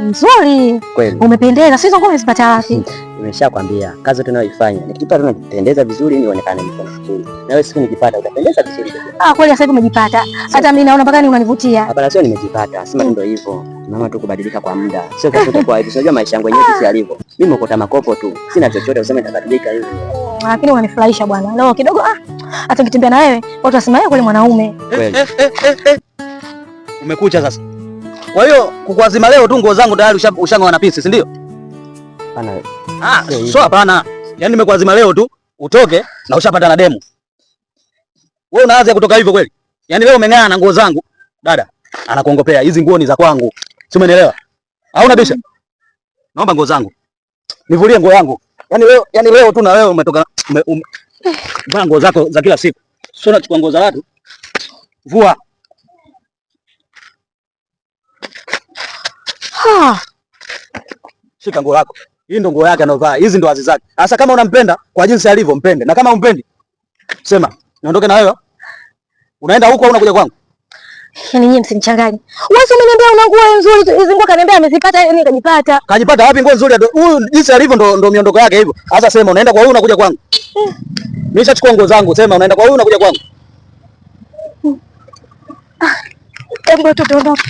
Nzuri. Kweli. Umependeza. Sisi nguo umezipata wapi? Nimeshakwambia kazi tunayoifanya nikipata tunapendeza vizuri ili ionekane niko vizuri. Na wewe siku nikipata utapendeza vizuri. Kweli sasa hivi umejipata. Hata mimi naona mpaka ni unanivutia. Hapana, sio nimejipata. Sema ndio hivyo. Mama tu kubadilika kwa muda. Sio kesho utakuwa hivi. Unajua maisha yangu yenyewe si alivyo. Mimi nimekota makopo tu. Sina chochote useme nitabadilika hivi. Lakini unanifurahisha bwana. Leo kidogo hata nikitembea na wewe watu wasema yeye kweli mwanaume. Kweli. Umekucha sasa. Kwa hiyo kukuazima leo tu nguo zangu tayari ushangwa na pisi, si ndio? Hapana. So hapana. Yaani nimekuazima leo tu utoke na ushapata na demu. Wewe unaanza kutoka hivyo kweli? Yaani leo umeng'aa na nguo zangu. Dada, anakuongopea. Hizi nguo ni za kwangu. Si umeelewa? Hauna bisha? Naomba nguo zangu. Nivulie nguo yangu. Yaani leo tu na wewe umetoka vaa nguo zako za kila siku. Sio unachukua nguo za watu. Vua. Shika nguo yako. Hii ndo nguo yake anavaa. Hizi ndo wazi zake. Sasa kama unampenda kwa jinsi alivyo mpende. Na kama umpendi, sema, niondoke na wewe. Unaenda huko au unakuja kwangu? Yaani nyinyi msinichanganye. Wewe umeniambia una nguo nzuri, hizo nguo kaniambia amezipata yeye kajipata. Kajipata wapi nguo nzuri? Huyu jinsi alivyo ndo miondoko yake hivyo. Sasa sema unaenda kwa huyu unakuja kwangu. Mimi nishachukua nguo zangu, sema unaenda kwa huyu unakuja kwangu. Hebu tuondoke.